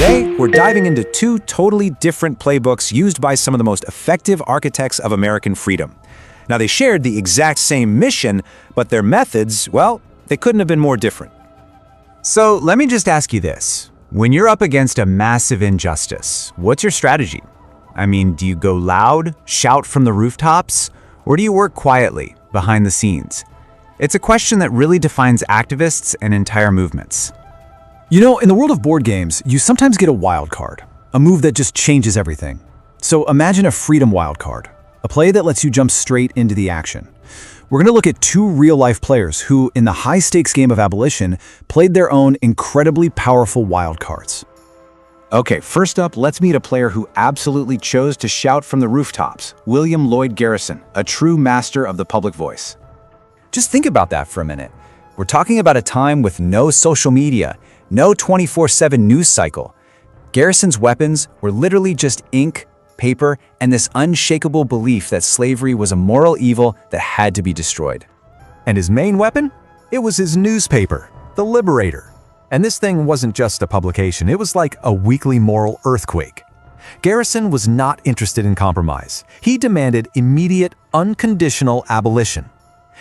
Today, we're diving into two totally different playbooks used by some of the most effective architects of American freedom. Now, they shared the exact same mission, but their methods, well, they couldn't have been more different. So let me just ask you this. When you're up against a massive injustice, what's your strategy? I mean, do you go loud, shout from the rooftops, or do you work quietly, behind the scenes? It's a question that really defines activists and entire movements. You know, in the world of board games, you sometimes get a wild card, a move that just changes everything. So imagine a freedom wild card, a play that lets you jump straight into the action. We're going to look at two real-life players who, in the high-stakes game of abolition, played their own incredibly powerful wild cards. Okay, first up, let's meet a player who absolutely chose to shout from the rooftops, William Lloyd Garrison, a true master of the public voice. Just think about that for a minute. We're talking about a time with no social media, no 24/7 news cycle. Garrison's weapons were literally just ink, paper, and this unshakable belief that slavery was a moral evil that had to be destroyed. And his main weapon? It was his newspaper, the Liberator. And this thing wasn't just a publication, it was like a weekly moral earthquake. Garrison was not interested in compromise. He demanded immediate, unconditional abolition.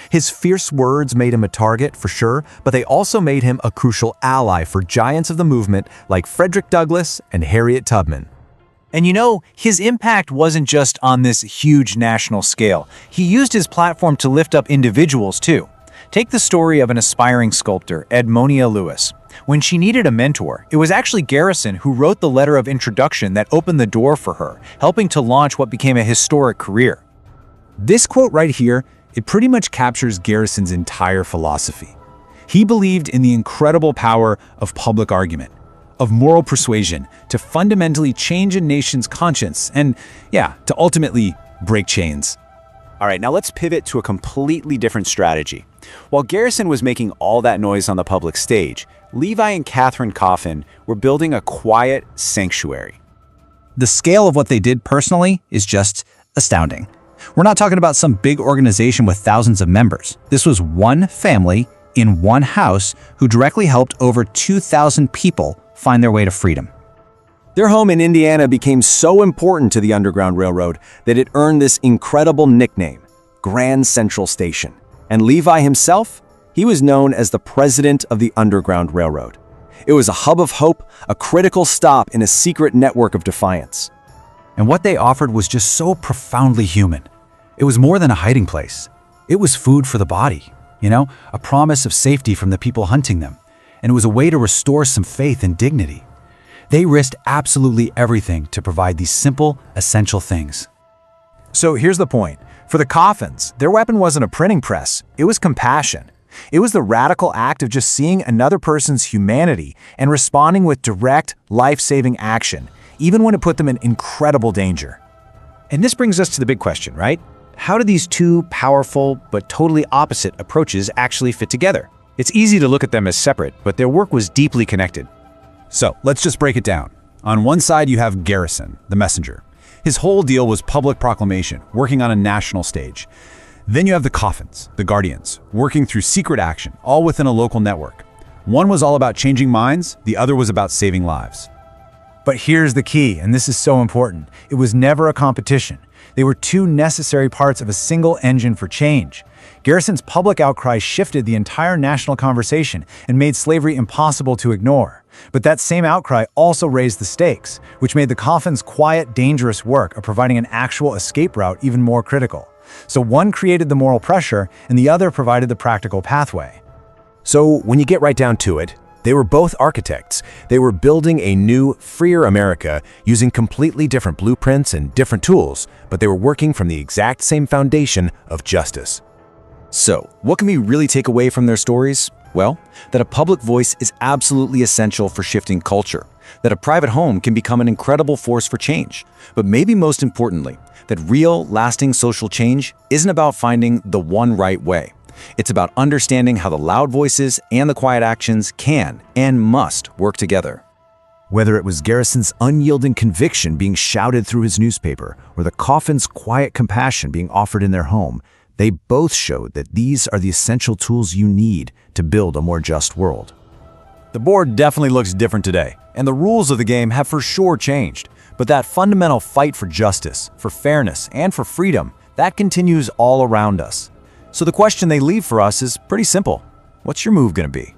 His fierce words made him a target, for sure, but they also made him a crucial ally for giants of the movement like Frederick Douglass and Harriet Tubman. And you know, his impact wasn't just on this huge national scale. He used his platform to lift up individuals too. Take the story of an aspiring sculptor, Edmonia Lewis. When she needed a mentor, it was actually Garrison who wrote the letter of introduction that opened the door for her, helping to launch what became a historic career. This quote right here, it pretty much captures Garrison's entire philosophy. He believed in the incredible power of public argument, of moral persuasion, to fundamentally change a nation's conscience and, to ultimately break chains. All right, now let's pivot to a completely different strategy. While Garrison was making all that noise on the public stage, Levi and Catharine Coffin were building a quiet sanctuary. The scale of what they did personally is just astounding. We're not talking about some big organization with thousands of members. This was one family in one house who directly helped over 2,000 people find their way to freedom. Their home in Indiana became so important to the Underground Railroad that it earned this incredible nickname, Grand Central Station. And Levi himself, he was known as the president of the Underground Railroad. It was a hub of hope, a critical stop in a secret network of defiance. And what they offered was just so profoundly human. It was more than a hiding place. It was food for the body, a promise of safety from the people hunting them. And it was a way to restore some faith and dignity. They risked absolutely everything to provide these simple, essential things. So here's the point. For the Coffins, their weapon wasn't a printing press, it was compassion. It was the radical act of just seeing another person's humanity and responding with direct, life-saving action, even when it put them in incredible danger. And this brings us to the big question, right? How do these two powerful but totally opposite approaches actually fit together? It's easy to look at them as separate, but their work was deeply connected. So let's just break it down. On one side, you have Garrison, the messenger. His whole deal was public proclamation, working on a national stage. Then you have the Coffins, the guardians, working through secret action, all within a local network. One was all about changing minds, the other was about saving lives. But here's the key, and this is so important. It was never a competition. They were two necessary parts of a single engine for change. Garrison's public outcry shifted the entire national conversation and made slavery impossible to ignore. But that same outcry also raised the stakes, which made the Coffins' quiet, dangerous work of providing an actual escape route even more critical. So one created the moral pressure, and the other provided the practical pathway. So when you get right down to it, they were both architects. They were building a new, freer America using completely different blueprints and different tools, but they were working from the exact same foundation of justice. So, what can we really take away from their stories? Well, that a public voice is absolutely essential for shifting culture, that a private home can become an incredible force for change, but maybe most importantly, that real, lasting social change isn't about finding the one right way. It's about understanding how the loud voices and the quiet actions can and must work together. Whether it was Garrison's unyielding conviction being shouted through his newspaper or the Coffin's quiet compassion being offered in their home, they both showed that these are the essential tools you need to build a more just world. The board definitely looks different today, and the rules of the game have for sure changed. But that fundamental fight for justice, for fairness, and for freedom, that continues all around us. So the question they leave for us is pretty simple. What's your move gonna be?